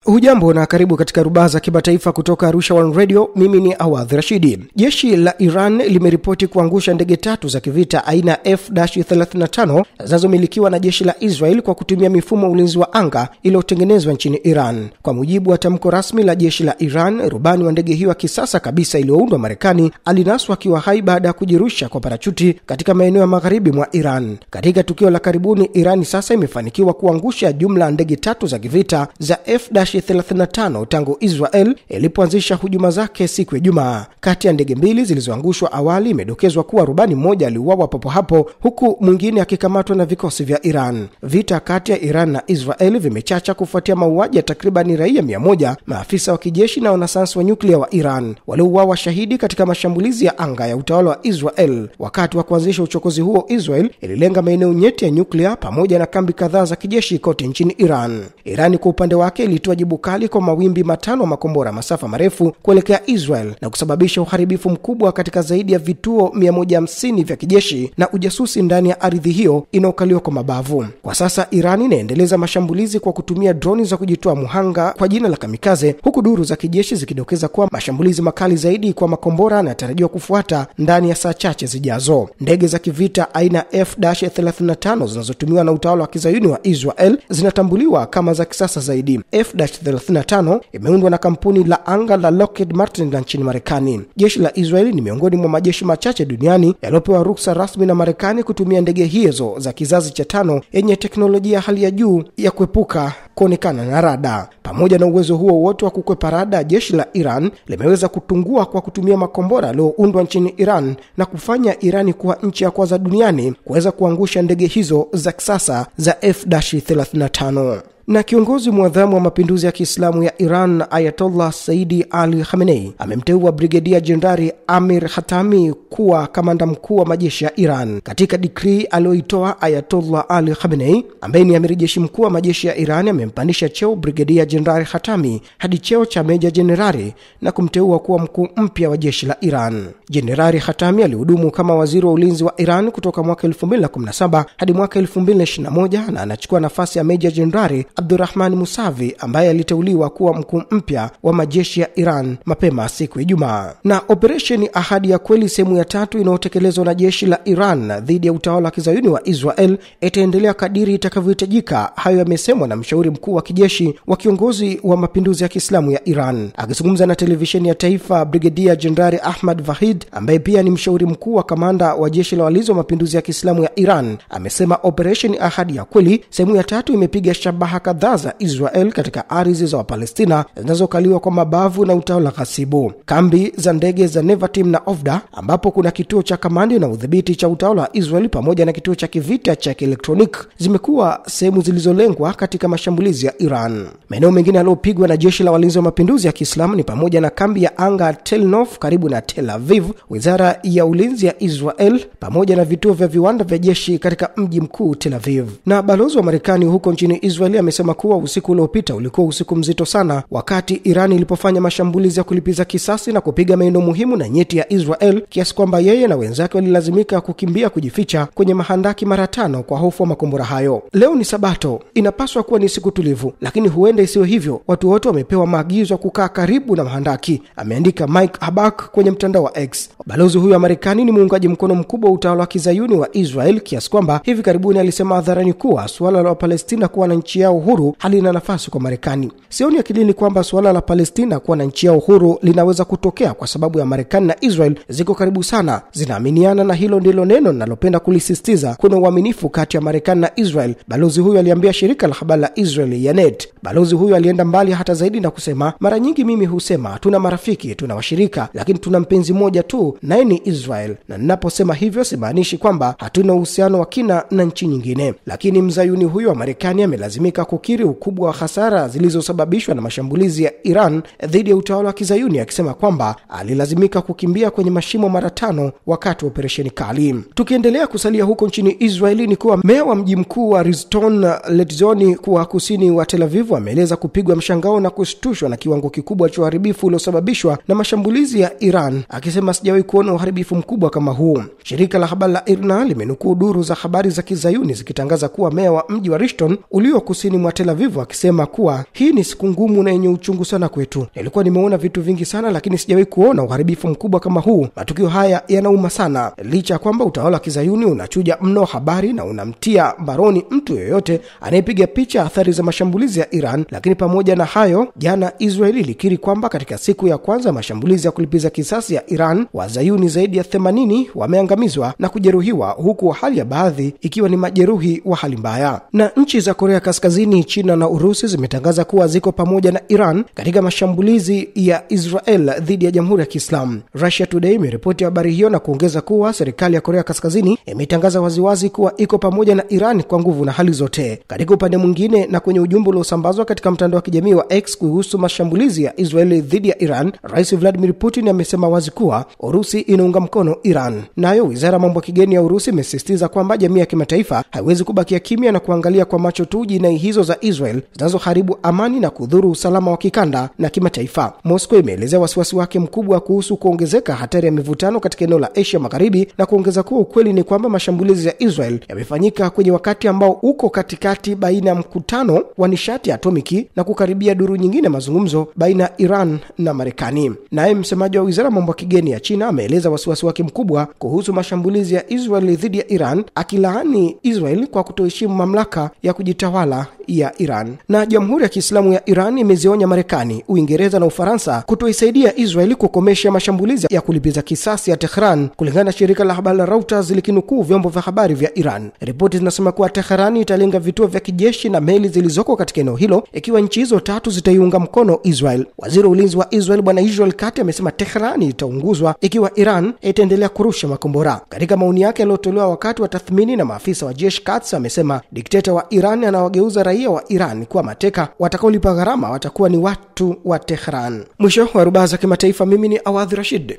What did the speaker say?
Hujambo na karibu katika rubaza kimataifa kutoka Arusha One Radio. Mimi ni Awadh Rashidi. Jeshi la Iran limeripoti kuangusha ndege 3 za kivita aina F-35 zinazomilikiwa na jeshi la Israel kwa kutumia mifumo ulinzi wa anga iliyotengenezwa nchini Iran. Kwa mujibu wa tamko rasmi la jeshi la Iran, rubani wa ndege hiyo kisasa kabisa iliyoundwa Marekani alinaswa akiwa hai baada ya kujirusha kwa parachuti katika maeneo ya magharibi mwa Iran. Katika tukio la karibuni, Iran sasa imefanikiwa kuangusha jumla ndege 3 za kivita za F-35 tangu Israel ilipoanzisha hujuma zake siku ya Ijumaa. Kati ya ndege mbili zilizoangushwa awali, imedokezwa kuwa rubani mmoja aliuawa papo hapo huku mwingine akikamatwa na vikosi vya Iran. Vita kati ya Iran na Israel vimechacha kufuatia mauaji ya takriban raia 100, maafisa wa kijeshi na wanasayansi wa nyuklia wa Iran waliouawa shahidi katika mashambulizi ya anga ya utawala wa Israel. Wakati wa kuanzisha uchokozi huo, Israel ililenga maeneo nyeti ya nyuklia pamoja na kambi kadhaa za kijeshi kote nchini Iran. Iran kwa upande wake ilitoa jibu kali kwa mawimbi 5 makombora masafa marefu kuelekea Israel na kusababisha uharibifu mkubwa katika zaidi ya vituo 150 vya kijeshi na ujasusi ndani ya ardhi hiyo inayokaliwa kwa mabavu. Kwa sasa Iran inaendeleza mashambulizi kwa kutumia droni za kujitoa muhanga kwa jina la kamikaze, huku duru za kijeshi zikidokeza kuwa mashambulizi makali zaidi kwa makombora yanatarajiwa kufuata ndani ya saa chache zijazo. Ndege za kivita aina F-35 zinazotumiwa na utawala wa kizayuni wa Israel zinatambuliwa kama za kisasa zaidi. F-35 imeundwa na kampuni la anga la Lockheed Martin nchini Marekani. Jeshi la Israeli ni miongoni mwa majeshi machache duniani yaliyopewa ruhusa rasmi na Marekani kutumia ndege hizo za kizazi cha 5 yenye teknolojia hali ya juu ya kuepuka kuonekana na rada. Pamoja na uwezo huo wote wa kukwepa rada, jeshi la Iran limeweza kutungua kwa kutumia makombora yaliyoundwa nchini Iran na kufanya Irani kuwa nchi ya kwanza duniani kuweza kuangusha ndege hizo za kisasa za F-35. Na kiongozi mwadhamu wa mapinduzi ya Kiislamu ya Iran Ayatollah Saidi Ali Khamenei amemteua Brigedia Jenerali Amir Khatami kuwa kamanda mkuu wa majeshi ya Iran. Katika decree aliyoitoa, Ayatollah Ali Khamenei ambaye ni amiri jeshi mkuu wa majeshi ya Iran amempandisha cheo Brigedia Jenerali Khatami hadi cheo cha Meja Jenerali na kumteua kuwa mkuu mpya wa jeshi la Iran. Jenerali Khatami alihudumu kama waziri wa ulinzi wa Iran kutoka mwaka 2017 hadi mwaka 2021 na anachukua nafasi ya Meja Jenerali Abdurrahman Musavi ambaye aliteuliwa kuwa mkuu mpya wa majeshi ya Iran mapema siku ya Ijumaa. Na operesheni Ahadi ya Kweli sehemu ya 3 inayotekelezwa na jeshi la Iran dhidi ya utawala wa kizayuni wa Israel itaendelea kadiri itakavyohitajika. Hayo yamesemwa na mshauri mkuu wa kijeshi wa kiongozi wa mapinduzi ya Kiislamu ya Iran. Akizungumza na televisheni ya taifa, Brigedia Jenerali Ahmad Vahid ambaye pia ni mshauri mkuu wa kamanda wa jeshi la walinzi wa mapinduzi ya Kiislamu ya Iran amesema operesheni Ahadi ya Kweli sehemu ya 3 imepiga shabaha kadhaa za Israel katika ardhi za Wapalestina zinazokaliwa kwa mabavu na utawala ghasibu. Kambi za ndege za Nevatim na Ofda ambapo kuna kituo cha kamandi na udhibiti cha utawala wa Israel pamoja na kituo cha kivita cha kielektroniki zimekuwa sehemu zilizolengwa katika mashambulizi ya Iran. Maeneo mengine yaliyopigwa na jeshi la walinzi wa mapinduzi ya Kiislamu ni pamoja na kambi ya anga Tel Nof karibu na Tel Aviv, wizara ya ulinzi ya Israel pamoja na vituo vya viwanda vya jeshi katika mji mkuu Tel Aviv. Na balozi wa Marekani huko nchini Israel amesema kuwa usiku uliopita ulikuwa usiku mzito sana wakati Iran ilipofanya mashambulizi ya kulipiza kisasi na kupiga maeneo muhimu na nyeti ya Israel, kiasi kwamba yeye na wenzake walilazimika kukimbia kujificha kwenye mahandaki mara 5 kwa hofu wa makombora hayo. Leo ni Sabato, inapaswa kuwa ni siku tulivu, lakini huenda isiwe hivyo. Watu wote wamepewa maagizo ya kukaa karibu na mahandaki, ameandika Mike Habak kwenye mtandao wa X. Balozi huyu wa Marekani ni muungaji mkono mkubwa wa utawala wa kizayuni wa Israel, kiasi kwamba hivi karibuni alisema hadharani kuwa suala la Palestina kuwa na nchi yao huru halina nafasi kwa Marekani. Sioni akilini kwamba suala la Palestina kuwa na nchi yao huru linaweza kutokea kwa sababu ya Marekani na Israel ziko karibu sana, zinaaminiana, na hilo ndilo neno ninalopenda kulisisitiza. Kuna uaminifu kati ya Marekani na Israel, balozi huyu aliambia shirika la habari la Israel Yanet. Balozi huyu alienda mbali hata zaidi na kusema, mara nyingi mimi husema tuna marafiki, tuna washirika, lakini tuna mpenzi mmoja tu, naye ni Israel. Na ninaposema hivyo simaanishi kwamba hatuna uhusiano wa kina na nchi nyingine. Lakini mzayuni huyu wa Marekani amelazimika kukiri ukubwa wa hasara zilizosababishwa na mashambulizi ya Iran dhidi ya utawala wa kizayuni, akisema kwamba alilazimika kukimbia kwenye mashimo mara 5 wakati wa operesheni kali. Tukiendelea kusalia huko nchini Israeli, ni kuwa meya wa mji mkuu wa Rizton Letzoni kwa kusini wa Tel Aviv ameeleza kupigwa mshangao na kushtushwa na kiwango kikubwa cha uharibifu uliosababishwa na mashambulizi ya Iran, akisema sijawahi kuona uharibifu mkubwa kama huu. Shirika la habari la IRNA limenukuu duru za habari za kizayuni zikitangaza kuwa meya wa mji wa Rishton ulio kusini miongoni mwa Tel Aviv akisema kuwa hii ni siku ngumu na yenye uchungu sana kwetu. Nilikuwa nimeona vitu vingi sana, lakini sijawahi kuona uharibifu mkubwa kama huu. Matukio haya yanauma sana. Licha ya kwamba utawala wa Kizayuni unachuja mno habari na unamtia mbaroni mtu yoyote anayepiga picha athari za mashambulizi ya Iran, lakini pamoja na hayo, jana Israeli ilikiri kwamba katika siku ya kwanza mashambulizi ya kulipiza kisasi ya Iran, Wazayuni zaidi ya 80 wameangamizwa na kujeruhiwa, huku hali ya baadhi ikiwa ni majeruhi wa hali mbaya. Na nchi za Korea Kaskazini, China na Urusi zimetangaza kuwa ziko pamoja na Iran katika mashambulizi ya Israel dhidi ya Jamhuri ya Kiislamu. Russia Today imeripoti habari hiyo na kuongeza kuwa serikali ya Korea Kaskazini imetangaza waziwazi kuwa iko pamoja na Iran kwa nguvu na hali zote. Katika upande mwingine, na kwenye ujumbe uliosambazwa katika mtandao wa kijamii wa X kuhusu mashambulizi ya Israeli dhidi ya Iran, Rais Vladimir Putin amesema wazi kuwa Urusi inaunga mkono Iran. Nayo Wizara ya Mambo ya Kigeni ya Urusi imesisitiza kwamba jamii ya kimataifa haiwezi kubakia kimya na kuangalia kwa macho tu jinai hizo za Israel zinazoharibu amani na kudhuru usalama wa kikanda na kimataifa. Moscow imeelezea wasiwasi wake mkubwa kuhusu kuongezeka hatari ya mivutano katika eneo la Asia Magharibi na kuongeza kuwa ukweli ni kwamba mashambulizi ya Israel yamefanyika kwenye wakati ambao uko katikati baina ya mkutano wa nishati ya atomiki na kukaribia duru nyingine mazungumzo baina ya Iran na Marekani. Naye msemaji wa Wizara ya Mambo ya Kigeni ya China ameeleza wasiwasi wake mkubwa kuhusu mashambulizi ya Israel dhidi ya Iran, akilaani Israel kwa kutoheshimu mamlaka ya kujitawala ya Iran. Na Jamhuri ya Kiislamu ya Iran imezionya Marekani, Uingereza na Ufaransa kutoisaidia Israel kukomesha mashambulizi ya kulipiza kisasi ya Tehran, kulingana na shirika la habari la Reuters likinukuu vyombo vya habari vya Iran. Ripoti zinasema kuwa Tehran italenga vituo vya kijeshi na meli zilizoko katika eneo hilo ikiwa nchi hizo tatu zitaiunga mkono Israel. Waziri wa Ulinzi wa Israel Bwana Israel Katz amesema Tehran itaunguzwa ikiwa Iran itaendelea kurusha makombora. Katika maoni yake yaliyotolewa wakati wa tathmini na maafisa wa jeshi, Katz amesema dikteta wa Iran anawageuza raia wa Iran kuwa mateka, watakaolipa gharama watakuwa ni watu wa Tehran. Mwisho wa rubaa za kimataifa, mimi ni Awadh Rashid.